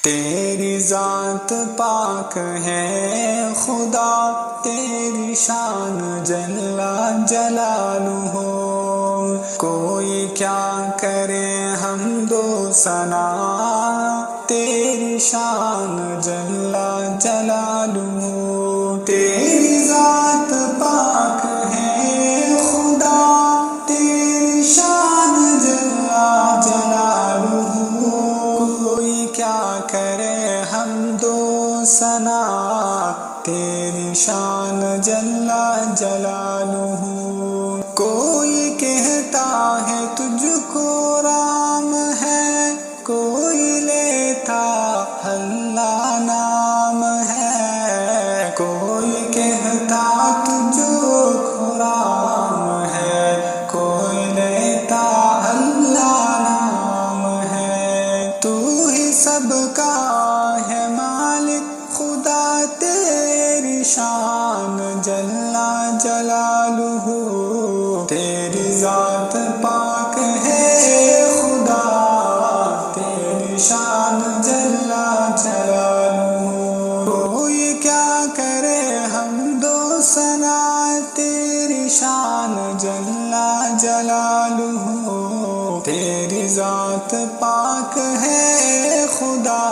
تیری ذات پاک ہے خدا، تیری شان جل جلالہ، کوئی کیا کرے حمد و ثنا، تیری شان جل جلالہ۔ تیری ذات پاک ہے خدا، تیری شان جل جلالہ، کوئی کیا کرے حمد و ثنا، تیری شان جل جلالہ۔ کوئی کہتا ہے تجھ کو رام ہے، کوئی لیتا اللہ نام ہے، کوئی کہتا تجھ کو رام ہے، کوئی لیتا اللہ نام ہے۔ تو ہی سب کا ہے مالک خدا، تیری شان جل جلالہ، تیری ذات پاک ہے خدا، تیری شان جل جلالہ۔ کوئی کیا کرے حمد و ثنا، تیری شان جل جلالہ، تیری ذات پاک ہے خدا،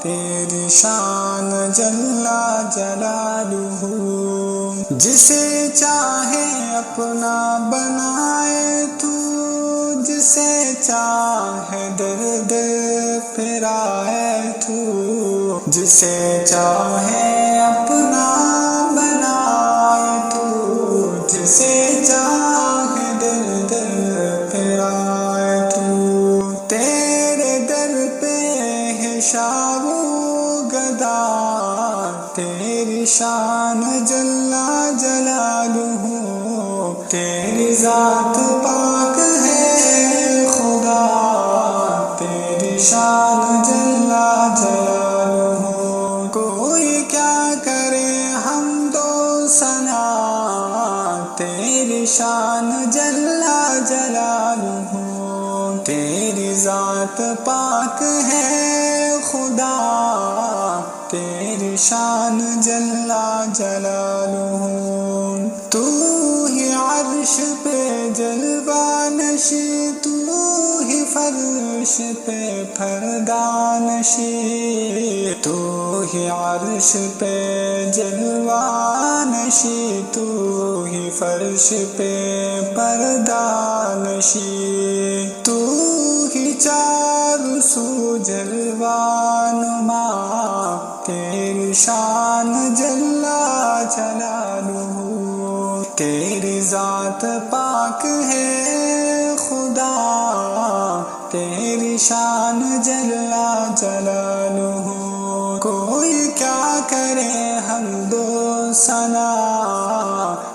تیری شان جل جلالہ۔ جسے چاہے اپنا بنائے تو، جسے چاہے درد پھرائے تو، جسے چاہے اپنا بنائے تو، جسے چاہے درد پھرائے تو، تیرے در پہ ہے شاہ و گدا، تیری شان جل جلالہ، تیری ذات پاک ہے خدا، تیری شان جل جلالہ۔ کوئی کیا کرے حمد و ثنا، تیری شان جل جلالہ، تیری ذات پاک ہے خدا، تیری شان جل جلالہ۔ تو ہی عرش پہ جلوہ نشیں، تو ہی فرش پہ پردہ نشیں، تو ہی عرش پہ جلوہ نشیں، تو ہی فرش پہ پردہ نشیں، تو ہی چار سو جلوہ نما، تیری شان جل جلالہ، تیری ذات پاک ہے خدا، تیری شان جل جلالہ۔ کوئی کیا کرے حمد و ثنا،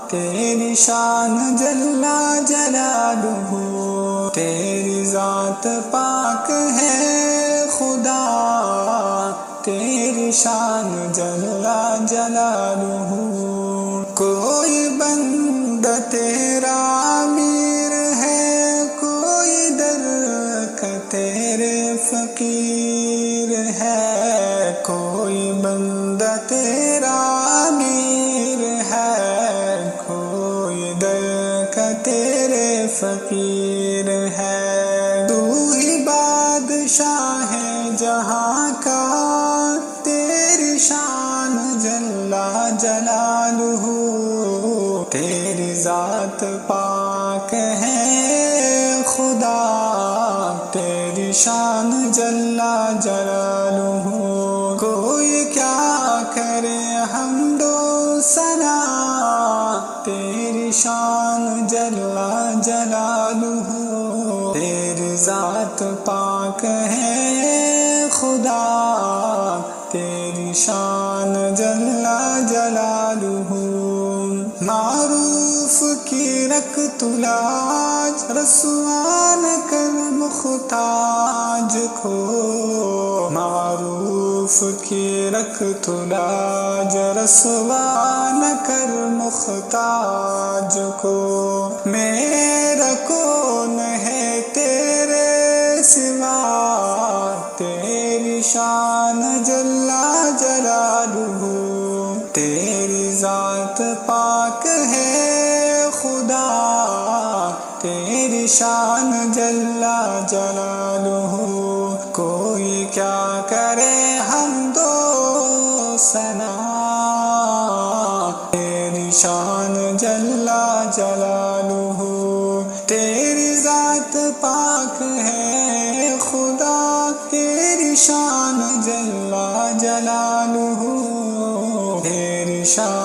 تیری شان جل جلالہ، تیری ذات پاک ہے خدا، تیری شان جل جلالہ۔ کوئی بندہ تیرا امیر ہے، کوئی در کا تیرے فقیر ہے، کوئی بندہ تیرا امیر ہے، کوئی در کا تیرے فقیر ہے۔ تو ہی بادشاہ ہے جہاں کا، تیری شان جل جلالہ، تیری ذات پاک ہے خدا، تیری شان جل جلالہ۔ کوئی کیا کرے حمد و ثنا، تیری شان جل جلالہ، تیری ذات پاک ہے خدا، تیری شان جل جلالہ۔ معروف کی رکھ تو لاج، رسوا نہ کر محتاج کو، معروف کی رکھ تو لاج، رسوا نہ کر محتاج کو۔ میرا کون ہے تیرے سوا، تیری شان جل جلالہ، تیری ذات پاک ہے خدا، تیری شان جل جلالہ، کوئی کیا کرے حمد و ثنا، تیری شان جل جلالہ، تیری ذات پاک ہے خدا، تیری شان جل جلالہ، تیری شان